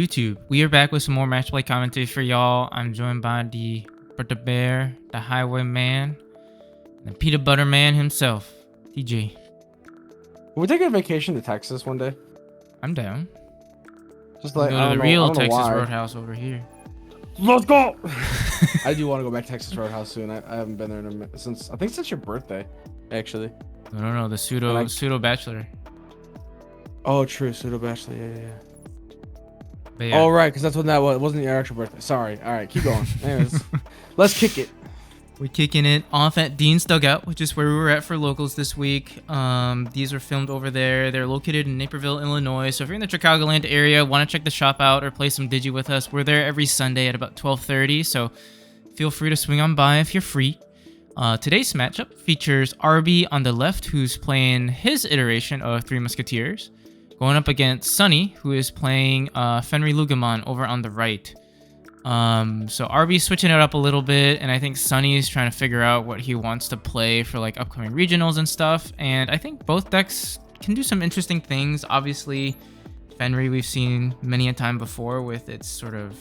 YouTube? We are back with some more Matchplay commentary for y'all. I'm joined by the Butter Bear, the Highwayman, and the Peanut Butter Man himself, TJ. Will we take a vacation to Texas one day? I'm down. Just like go to the real Texas Roadhouse over here. Let's go! I do want to go back to Texas Roadhouse soon. I haven't been there in a minute, since your birthday, actually. No, the pseudo bachelor. Oh, true, pseudo bachelor. Yeah. But yeah. Oh, right, because that's when that was. It wasn't your actual birthday. Sorry. All right, keep going. Anyways, let's kick it. We're kicking it off at Dean's Dugout, which is where we were at for locals this week. These were filmed over there. They're located in Naperville, Illinois. So if you're in the Chicagoland area, want to check the shop out or play some Digi with us, we're there every Sunday at about 12:30. So feel free to swing on by if you're free. Today's matchup features Arby on the left, who's playing his iteration of Three Musketeers, going up against Sonny, who is playing Fenriloogamon over on the right. So Arby's switching it up a little bit, and I think Sonny is trying to figure out what he wants to play for like upcoming regionals and stuff. And I think both decks can do some interesting things. Obviously, Fenry we've seen many a time before with its sort of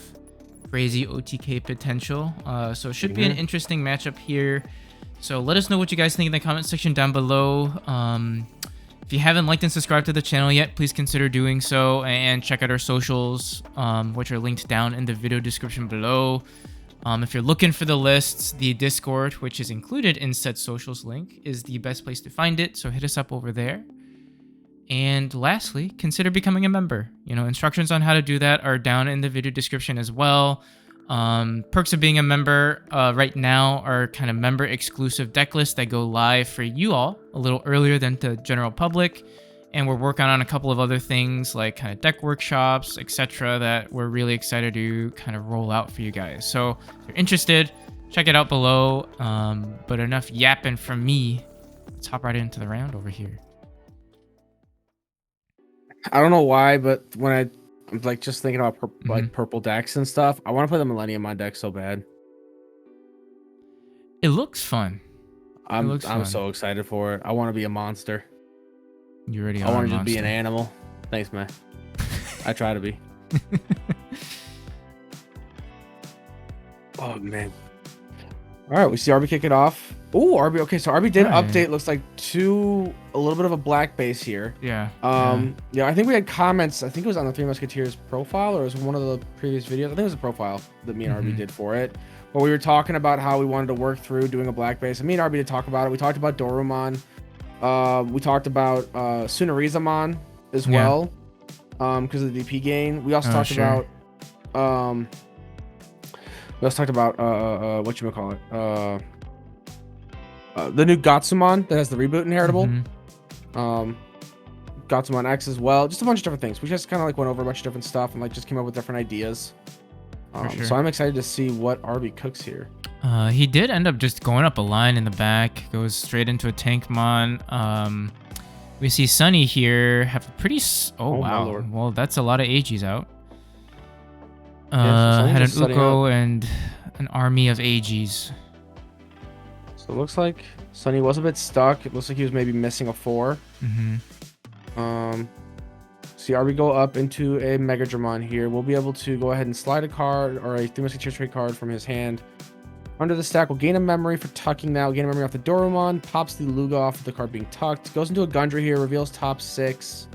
crazy OTK potential. So it should be an interesting matchup here. So let us know what you guys think in the comment section down below. If you haven't liked and subscribed to the channel yet, please consider doing so, and check out our socials, which are linked down in the video description below. If you're looking for the lists, the Discord, which is included in said socials link, is the best place to find it, so hit us up over there. And lastly, consider becoming a member. Instructions on how to do that are down in the video description as well. Perks of being a member right now are kind of member exclusive deck lists that go live for you all a little earlier than the general public, and we're working on a couple of other things like kind of deck workshops, etc., that we're really excited to kind of roll out for you guys. So if you're interested, check it out below. But enough yapping from me. Let's hop right into the round over here. I don't know why, but when I'm like just thinking about purple decks and stuff, I want to play the Millennium on deck so bad. It looks fun. I'm so excited for it. I want to be a monster. You already are. I want to just be an animal. Thanks, man. I try to be. Oh man. All right, we see Arby kick it off. Oh, Arby. Okay, so Arby did update. Looks like a little bit of a black base here. Yeah. Yeah. I think we had comments. I think it was on the Three Musketeers profile, or it was one of the previous videos. I think it was a profile that me and Arby did for it. But we were talking about how we wanted to work through doing a black base. And me and Arby did talk about it. We talked about Dorumon. We talked about Sunarisamon as well, because of the DP gain. We also talked about whatchamacallit, the new Gatsumon that has the reboot inheritable. Gatsumon X as well. Just a bunch of different things. We just kind of like went over a bunch of different stuff and like just came up with different ideas. So I'm excited to see what Arby cooks here. He did end up just going up a line in the back, goes straight into a Tankmon. We see Sonny here have a pretty... Oh wow. Well, that's a lot of AGs out. Had an Uko and an army of AGs. So it looks like Sonny was a bit stuck. It looks like he was maybe missing a 4. See Arby go up into a Megadramon here. We'll be able to go ahead and slide a card or a Three Musketeers trade card from his hand under the stack. We'll gain a memory for tucking now. Gain a memory off the Dorumon. Pops the Luga off of the card being tucked. Goes into a Gundra here. Reveals top 6.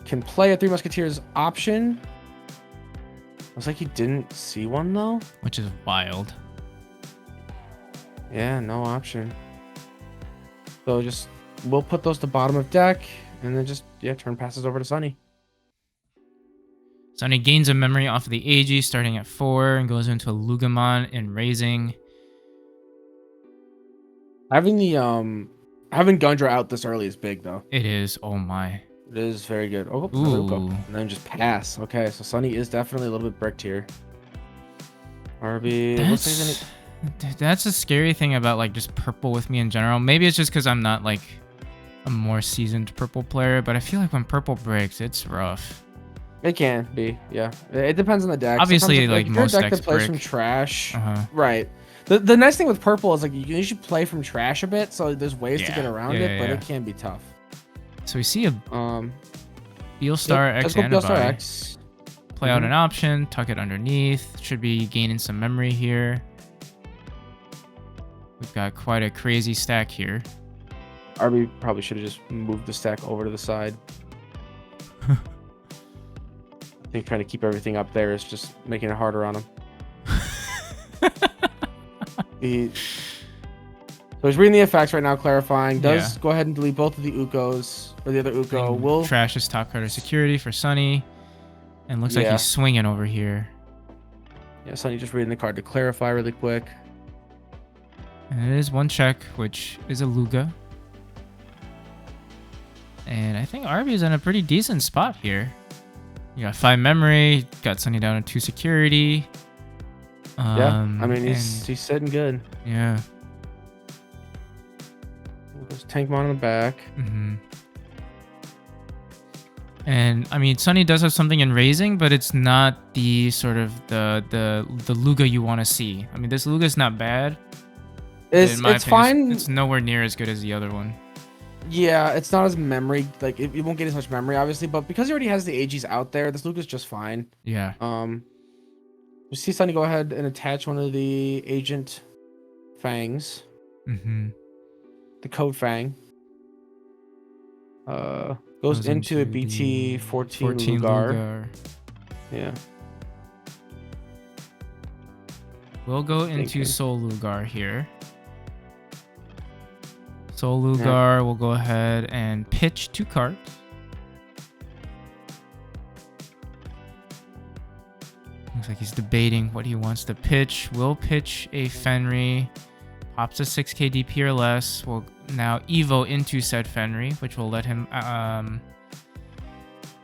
Can play a Three Musketeers option. Looks like he didn't see one though, which is wild. Yeah, no option. So we'll put those to bottom of deck, and then turn passes over to Sonny. Sonny gains a memory off of the AG starting at 4 and goes into a Lugamon and raising. Having Gundra out this early is big though. It is. Oh my. It is very good. Oh, and then just pass. Okay, so Sonny is definitely a little bit bricked here. Arby. That's a scary thing about like just purple with me in general. Maybe it's just because I'm not like a more seasoned purple player, but I feel like when purple breaks, it's rough. It can be, yeah. It depends on the deck. Obviously, like most deck decks that plays break from trash, right? The nice thing with purple is like you can usually play from trash a bit, so there's ways to get around it, but it can be tough. So we see a Beelstar X antibody. Beelstar X. play out an option, tuck it underneath. Should be gaining some memory here. We've got quite a crazy stack here. Arby probably should have just moved the stack over to the side. I think trying to keep everything up there is just making it harder on him. So he's reading the effects right now, clarifying. Does go ahead and delete both of the Ukos, or the other Uko. Will trash his top card of security for Sonny. And looks like he's swinging over here. Yeah, Sonny just reading the card to clarify really quick. And it is one check, which is a Luga. And I think Arby's in a pretty decent spot here. You got 5 memory, got Sonny down to 2 security. Yeah, I mean, he's sitting good. Yeah. There's Tankmon in the back. And I mean, Sonny does have something in raising, but it's not the sort of the Luga you want to see. I mean, this Luga is not bad. It's fine. It's nowhere near as good as the other one. Yeah, it's not as memory. Like it won't get as much memory, obviously, but because he already has the AGs out there, this Luga's just fine. Yeah. We see Sonny go ahead and attach one of the agent fangs. The code fang. Goes into a BT 14 Lugar. Yeah. We'll go into Soul Lugar here. Soul Lugar will go ahead and pitch 2 cards. Looks like he's debating what he wants to pitch. Will pitch a Fenry. Pops a 6k DP or less. Will now Evo into said Fenry, which will let him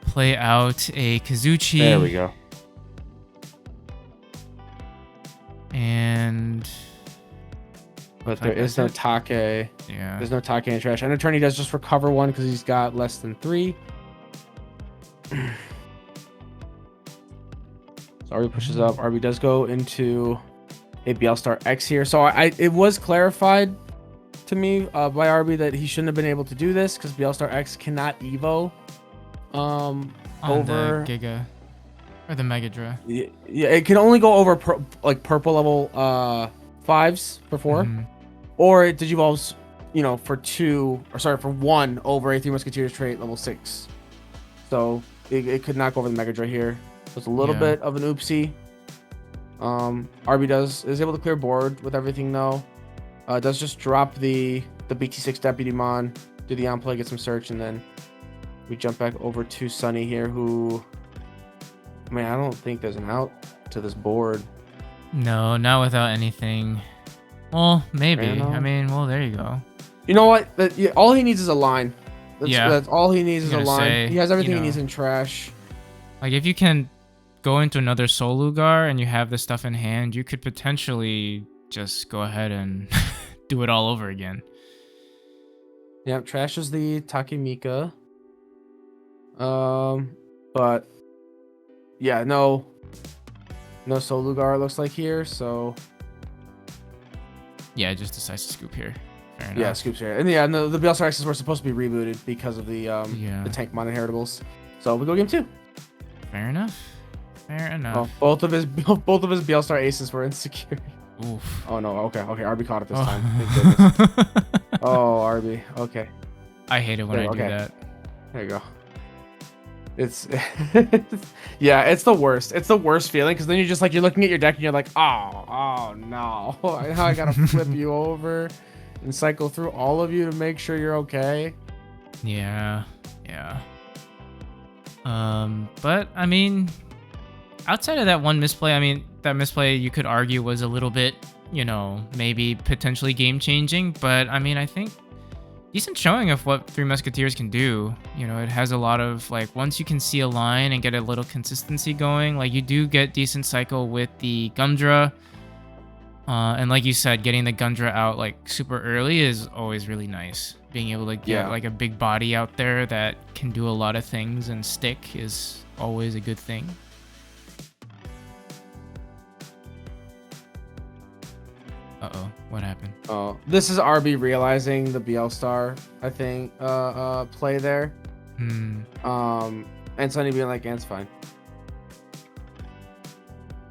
play out a Kazuchi. There we go. And... But there is no Take. Yeah. There's no Take in trash. And Attorney does just recover 1 because he's got less than 3. So Arby pushes up. Arby does go into a BL Star X here. So it was clarified to me by Arby that he shouldn't have been able to do this because BL Star X cannot Evo on over the Giga or the Megadra. Yeah, it can only go over purple level 5s for 4, or it digivolves, for 1 over a 3 Musketeers trait level 6. So it could not go over the Megadra here. So it's a little bit of an oopsie. Arby is able to clear board with everything though. Does just drop the BT6 Deputy Mon, do the on play, get some search, and then we jump back over to Sonny here, who, I don't think there's an out to this board. No, not without anything. Well, maybe. Well, there you go. You know what? All he needs is a line. That's all he needs is a line. He has everything he needs in trash. Like, if you can go into another Soul Lugar and you have this stuff in hand, you could potentially just go ahead and do it all over again. Yep, trash is the Takemika. But yeah, no Soul Lugar it looks like here, so yeah, it just decides to scoop here. Fair enough. Yeah, scoops here. And the BL Star X's were supposed to be rebooted because of the Tankmon inheritables. So we go game 2. Fair enough. Oh, both of his BL Star Aces were insecure. Oof. Oh no, okay, Arby caught it this time. Thank goodness. Oh, Arby. Okay. I hate it when I do that. There you go. It's yeah, it's the worst. It's the worst feeling because then you're looking at your deck and you're like, oh no. Now I gotta flip you over and cycle through all of you to make sure you're okay. Yeah. But outside of that one misplay, that misplay you could argue was a little bit, maybe potentially game changing, but I think decent showing of what 3 Musketeers can do. It has a lot of, once you can see a line and get a little consistency going, you do get decent cycle with the Gumdra. And like you said, getting the Gundra out super early is always really nice. Being able to get a big body out there that can do a lot of things and stick is always a good thing. Uh-oh, what happened? Oh, this is Arby realizing the BL Star, I think, play there. And Sonny being like, it's fine.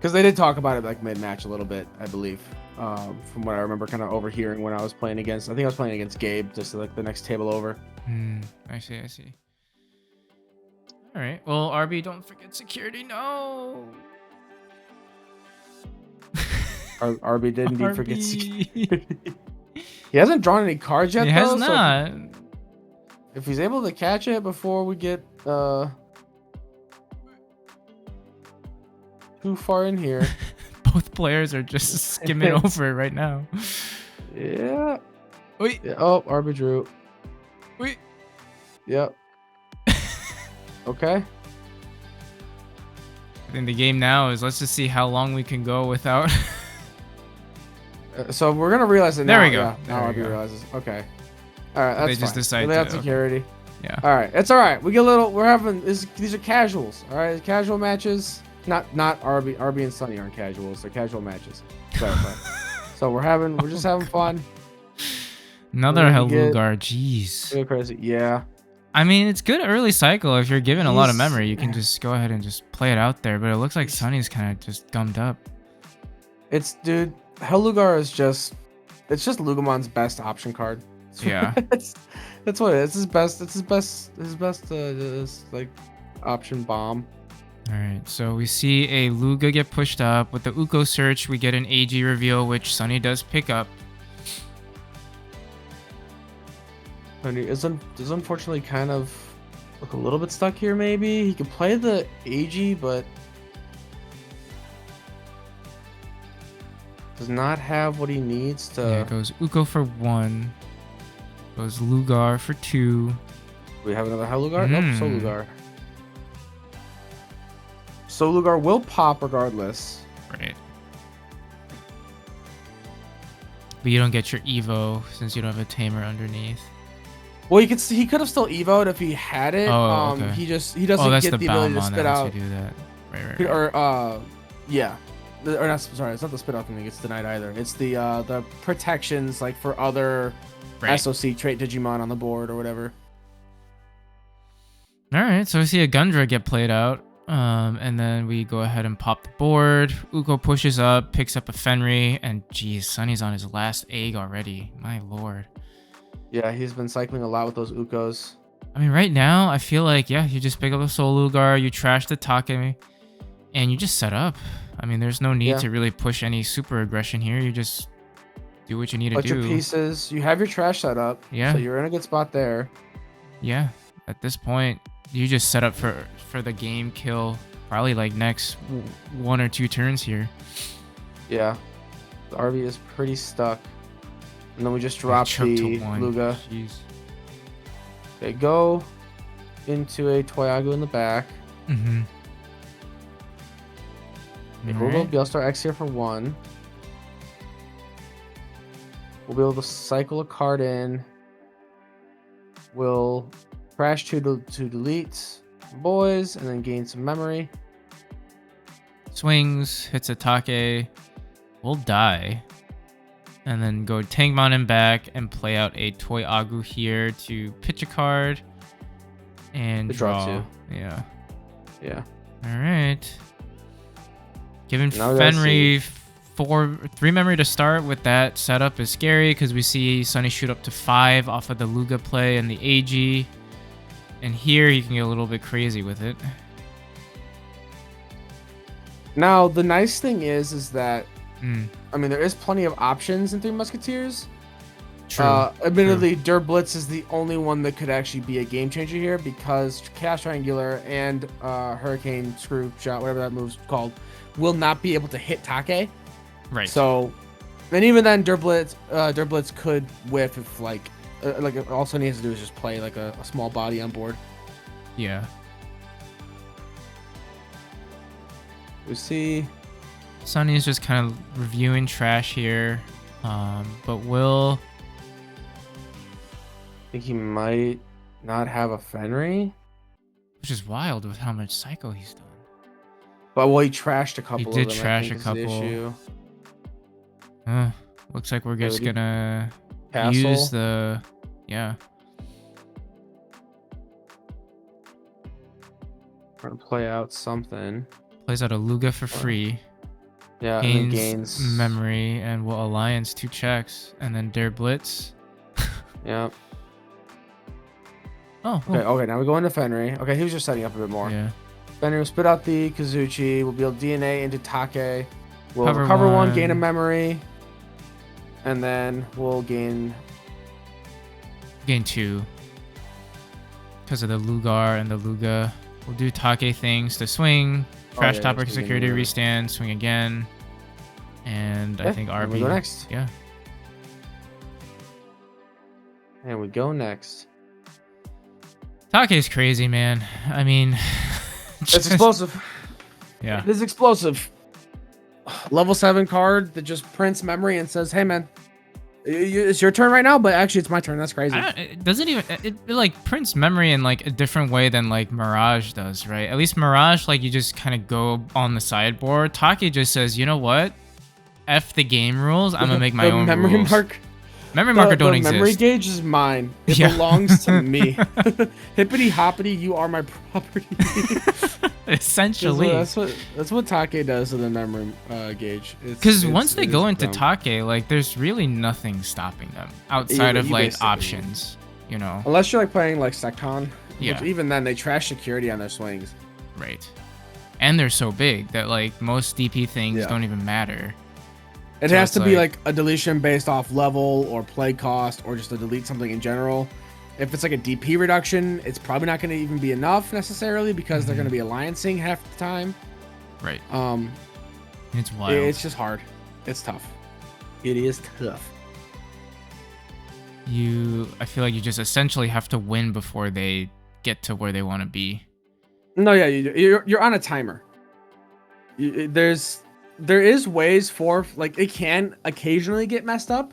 Because they did talk about it like mid-match a little bit, I believe. From what I remember kind of overhearing when I was playing against. I think I was playing against Gabe, just like the next table over. I see. All right. Well, Arby, don't forget security. No. Arby did indeed forget Arby. security. He hasn't drawn any cards yet, He though. has not. So if he's able to catch it before we get too far in here. Both players are just skimming over it right now. Yeah. Wait. Yeah. Oh, Arby drew. Wait. Yep. Okay. I think the game now is let's just see how long we can go without. So we're gonna realize it now. There we go. Yeah, now Arby realizes. Okay. All right. That's They just fine. decide They have to, security. Yeah. All right. It's all right. We get a little. We're having. These are casuals. All right. Casual matches. Not Arby and Sonny aren't casuals. They're casual matches. So we're just having fun. Another Hellugar. Jeez. Real crazy. Yeah. I mean, it's good early cycle. If you're given a lot of memory, you can just go ahead and just play it out there. But it looks like Sonny's kind of just gummed up. Dude, Hellugar is just Lugamon's best option card. Yeah. That's what it is. It's his best like option bomb. All right, so we see a Luga get pushed up. With the Uko search, we get an AG reveal, which Sonny does pick up. And he is unfortunately kind of look a little bit stuck here, maybe. He could play the AG, but does not have what he needs to... Yeah, it goes Uko for 1. Goes Lugar for 2. We have another Hellugar? Nope, Solugar. Solugar will pop regardless. Right. But you don't get your Evo since you don't have a Tamer underneath. Well, he could have still Evo'd if he had it. Oh, okay. He doesn't get the ability to spit out. Do that. Right. Or yeah. Or not, sorry, it's not the spit out thing that gets denied either. It's the protections like for other SOC trait Digimon on the board or whatever. All right, so we see a Gundra get played out. And then we go ahead and pop the board. Uko pushes up, picks up a Fenry, and geez, Sonny's on his last egg already. My lord. Yeah, he's been cycling a lot with those Ukos. I mean, right now, I feel like, yeah, you just pick up the Solugar, you trash the Take, and you just set up. I mean, there's no need to really push any super aggression here. You just do what you need to do. Put your pieces. You have your trash set up. Yeah. So you're in a good spot there. Yeah. At this point, you just set up for the game kill. Probably like next 1 or 2 turns here. Yeah. The Arby is pretty stuck. And then we just drop the Luga. Jeez. They go into a Toyagu in the back. Mm-hmm. We'll go Beelstar X here for 1. We'll be able to cycle a card in. We'll crash to delete boys and then gain some memory. Swings, hits a Take. We'll die. And then go Tangmon in back and play out a Toy Agu here to pitch a card and draw. 2. Yeah. Yeah. All right. Giving Fenry 3 memory to start with that setup is scary because we see Sonny shoot up to 5 off of the Luga play and the AG. And here he can get a little bit crazy with it. Now, the nice thing is that I mean, there is plenty of options in 3 Musketeers. True. Admittedly, Durblitz is the only one that could actually be a game changer here because Chaos Triangular and Hurricane Screw Shot, whatever that move's called, will not be able to hit Take. Right. So, and even then, Durblitz could whiff if like all Sonny has to do is just play like a small body on board. Yeah. We see Sonny is just kind of reviewing trash here, but will... I think he might not have a Fenry. Which is wild with how much Psycho he's done. But well, he trashed a couple. He did of them, trash a couple. Looks like we're just gonna use the... Yeah. Trying to play out something. Plays out a Luga for free. Yeah, and then gains memory and will alliance 2 checks, and then dare blitz. Yeah. Oh, okay. Okay, now we go into Fenry. Okay, he was just setting up a bit more. Yeah. Fenry will spit out the Kazuchi. We'll build DNA into Take. We'll Cover recover one, one. gain a memory, and then we'll gain 2 because of the Lugar and the Luga. We'll do Take things to swing, trash yeah, topper that's security gonna be restand, swing again, and I think Arby. We go next. Yeah. And we go next. Take's crazy, man. I mean, It's explosive. Yeah. It is explosive. Level 7 card that just prints memory and says, "Hey, man, it's your turn right now." But actually, it's my turn. That's crazy. It doesn't even. It like prints memory in like a different way than like Mirage does, right? At least Mirage, like you just kind of go on the sideboard. Take just says, you know what? F the game rules. I'm gonna make my own memory rules. Memory marker don't exist. Memory gauge is mine. It belongs to me. Hippity hoppity, you are my property. Essentially, that's what Take does to the memory gauge. Because once they go into Take, like there's really nothing stopping them outside of like options, you know. Unless you're like playing like Secton. Yeah. Which even then they trash security on their swings. Right. And they're so big that like most DP things don't even matter. It has to be like a deletion based off level or play cost or just to delete something in general. If it's like a DP reduction, it's probably not going to even be enough necessarily because they're going to be alliancing half the time. Right. It's wild. It's just hard. It's tough. It is tough. I feel like you just essentially have to win before they get to where they want to be. No, yeah, you're on a timer. There is ways for like it can occasionally get messed up.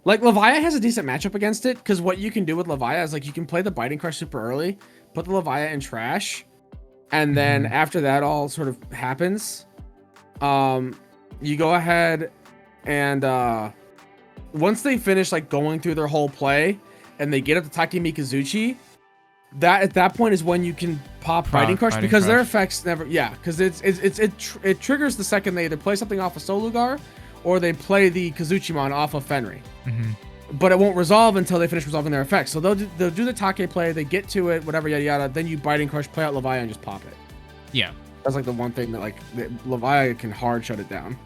Like Leviah has a decent matchup against it because what you can do with Leviah is like you can play the Biting Crush super early, put the Leviah in trash, and then after that all sort of happens, you go ahead and once they finish like going through their whole play and they get up to Takemi Kazuchi, that at that point is when you can pop Biting Crush because their effects never because it triggers the second they either play something off of Solugar or they play the Kazuchimon off of Fenry. But it won't resolve until they finish resolving their effects. So they'll do the Take play, they get to it, whatever, yada yada, then you Biting Crush, play out Leviah and just pop it. Yeah. That's like the one thing that like Leviah can hard shut it down.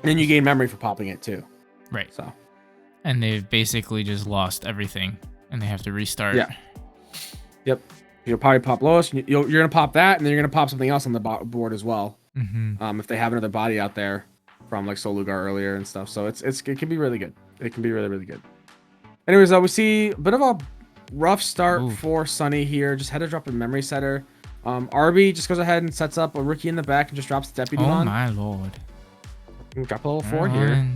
And then you gain memory for popping it too. Right. So. And they've basically just lost everything, and they have to restart. Yeah. Yep. You'll probably pop lowest. You're gonna pop that, and then you're gonna pop something else on the board as well. If they have another body out there from like Solugar earlier and stuff, so it can be really good. It can be really really good. Anyways, we see a bit of a rough start for Sonny here. Just had to drop a memory setter. Arby just goes ahead and sets up a rookie in the back and just drops the deputy on. Oh my lord. Drop a level 4 here.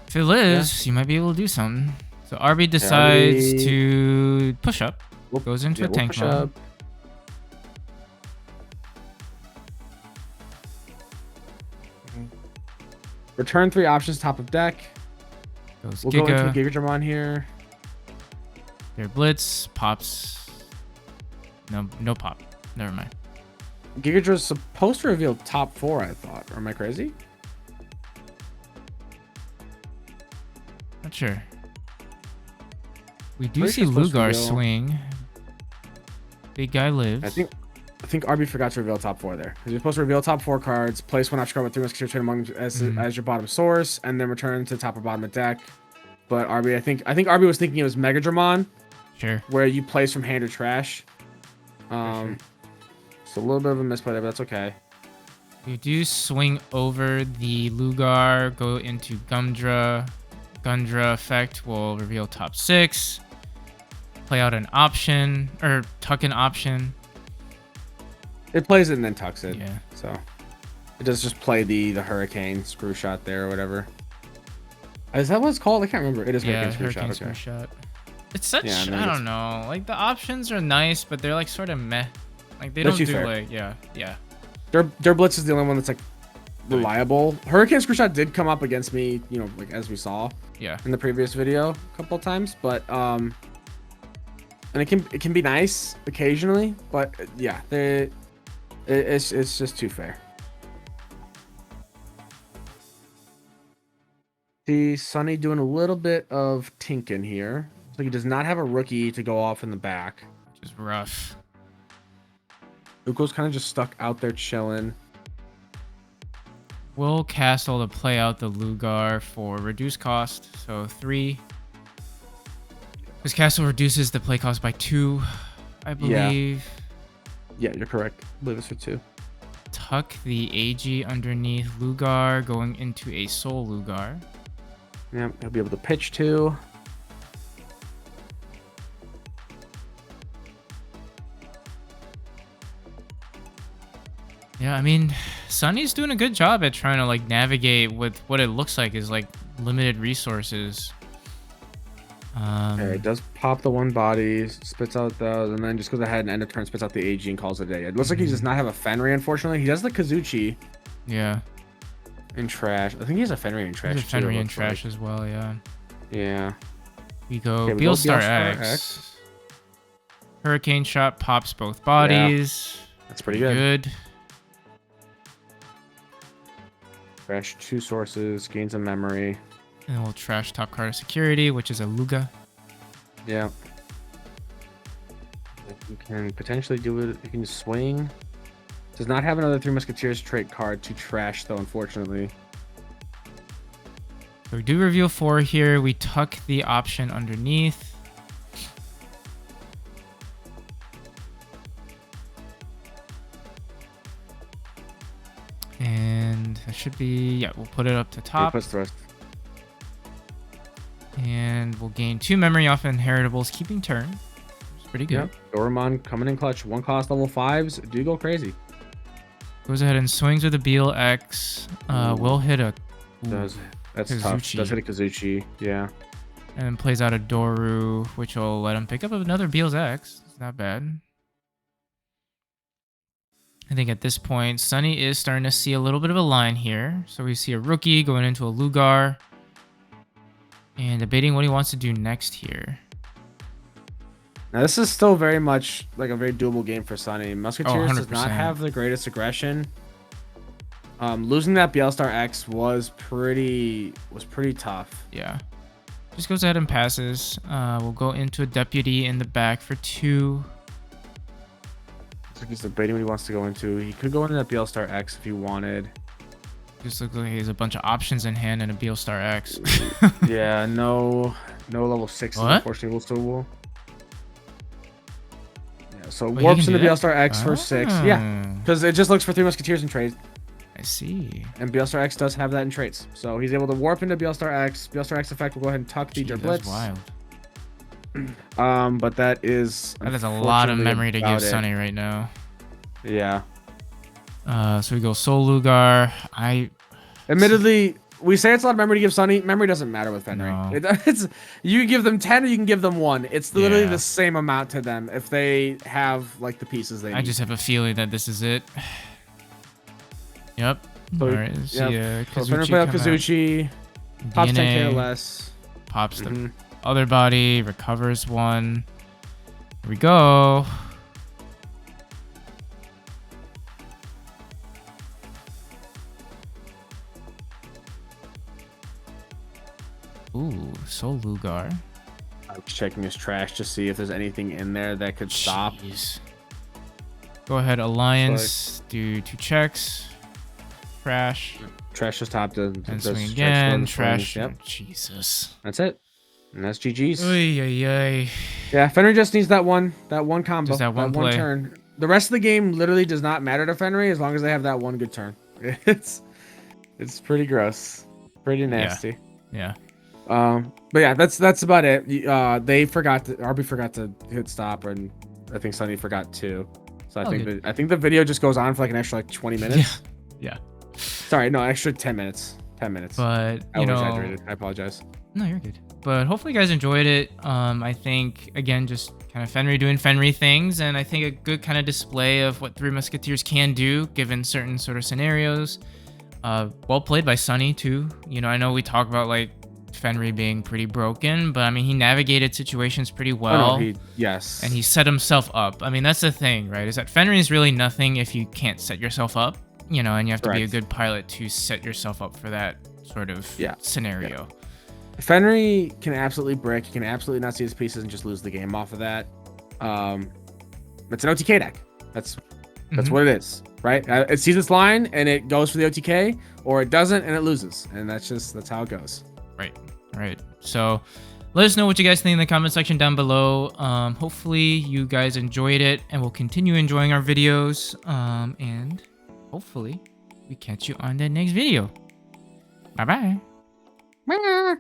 If it lives, you might be able to do something. So Arby decides to push up. Goes into a tank mode. Return 3 options top of deck. We'll go into a Gigadramon here. Their blitz pops. No pop. Never mind. Gigadra's supposed to reveal top 4, I thought. Or am I crazy? Not sure. We do see Lugar swing. Big guy lives. I think Arby forgot to reveal top 4 there. Because you're supposed to reveal top 4 cards, place one option card with 3 Musketeers trade among as your bottom source, and then return to top or bottom of deck. But Arby, I think Arby was thinking it was Megadramon. Sure. Where you place from hand or trash. So a little bit of a misplay there, but that's okay. You do swing over the Lugar, go into Gundra. Gundra effect will reveal top 6. Play out an option, or tuck an option. It plays it and then tucks it. Yeah. So it does just play the Hurricane screw shot there or whatever. Is that what it's called? I can't remember. It is Hurricane screw shot. It's such, I don't know. Like the options are nice, but they're like sort of meh. Like they don't do like, yeah. Their blitz is the only one that's like reliable. Hurricane screw shot did come up against me, you know, like as we saw. Yeah. In the previous video a couple of times, but and it can be nice occasionally, but yeah, It's just too fair. See, Sonny doing a little bit of tinking here. So he does not have a rookie to go off in the back. Which is rough. Uko's kind of just stuck out there chilling. Will Castle to play out the Lugar for reduced cost. So 3. This Castle reduces the play cost by 2, I believe. Yeah, you're correct. I believe it's for 2. Tuck the AG underneath Lugar, going into a Soul Lugar. Yeah, he'll be able to pitch 2. Yeah, I mean, Sonny's doing a good job at trying to like navigate with what it looks like is like limited resources. Okay, it does pop the one body, spits out those, and then just goes ahead and end of turn spits out the AG and calls it a day. It looks like he does not have a Fenry, unfortunately. He has the Kazuchi. Yeah. In trash. I think he has a Fenry in trash. There's a Fenry in trash as well, yeah. Yeah. We go Beelstar X. Hurricane Shot pops both bodies. Yeah. That's pretty good. Trash 2 sources, gains a memory. And we'll trash top card of security, which is a Luga. Yeah. You can potentially do it. You can swing. Does not have another 3 Musketeers trait card to trash, though, unfortunately. So we do reveal 4 here. We tuck the option underneath. And that should be, yeah, we'll put it up to top. Puts the rest. And we'll gain 2 memory off inheritables, keeping turn. It's pretty good. Yep. Doramon coming in clutch. 1 cost level 5s. Do go crazy. Goes ahead and swings with a Beal X. Will hit a... That's Kazuchi. tough. Does hit a Kazuchi. Yeah. And then plays out a Doru, which will let him pick up another Beal's X. It's not bad. I think at this point, Sonny is starting to see a little bit of a line here. So we see a rookie going into a Lugar. And debating what he wants to do next here. Now, this is still very much like a very doable game for Sonny. Musketeers does not have the greatest aggression. Losing that Beelstar X was pretty tough. Yeah. Just goes ahead and passes. We'll go into a Deputy in the back for 2. Looks like he's debating what he wants to go into. He could go into that Beelstar X if he wanted. Just looks like he has a bunch of options in hand and a Beelstar X. Yeah, no level 6, unfortunately. Yeah, so warps into Beelstar X for 6. Yeah, because it just looks for 3 Musketeers in trades. I see. And Beelstar X does have that in traits. So he's able to warp into Beelstar X. Beelstar X effect will go ahead and tuck the Blitz. That's wild. But that is a lot of memory to give Sonny right now. Yeah. So we go Soul Lugar. Admittedly, we say it's a lot of memory to give Sonny. Memory doesn't matter with Fenry. No. It's you can give them 10 or you can give them 1. It's literally the same amount to them if they have like the pieces they need. I just have a feeling that this is it. Yep. So, all right. Kazuchi play up Kazuchi. Pops 10k or less. Pops the other body. Recovers 1. Here we go. Ooh, Soul Lugar. I was checking his trash to see if there's anything in there that could stop. Go ahead, Alliance. Do 2 checks. Trash. Trash just top to swing again. Trash. Yep. Jesus. That's it. And that's GG's. Oy, oy, oy. Yeah, Fenry just needs that one combo. Just that one play. Turn. The rest of the game literally does not matter to Fenry as long as they have that one good turn. It's pretty gross. Pretty nasty. Yeah. But yeah, that's about it. Arby forgot to hit stop, and I think Sonny forgot too. So I think the video just goes on for like an extra 20 minutes. Yeah. Sorry, no, extra 10 minutes. 10 minutes. But I exaggerated. I apologize. No, you're good. But hopefully you guys enjoyed it. I think again, just kind of Fenry doing Fenry things, and I think a good kind of display of what 3 Musketeers can do given certain sort of scenarios. Well played by Sonny too. I know we talk about like Fenry being pretty broken, but I mean, he navigated situations pretty well. Oh, no, yes. And he set himself up. I mean, that's the thing, right? Is that Fenry is really nothing if you can't set yourself up, you know, and you have to be a good pilot to set yourself up for that sort of scenario. Yeah. Fenry can absolutely brick. He can absolutely not see his pieces and just lose the game off of that. It's an OTK deck. That's what it is, right? It sees its line and it goes for the OTK, or it doesn't and it loses, and that's how it goes. Right. So let us know what you guys think in the comment section down below. Hopefully you guys enjoyed it and will continue enjoying our videos. And hopefully we catch you on the next video. Bye-bye. Bye.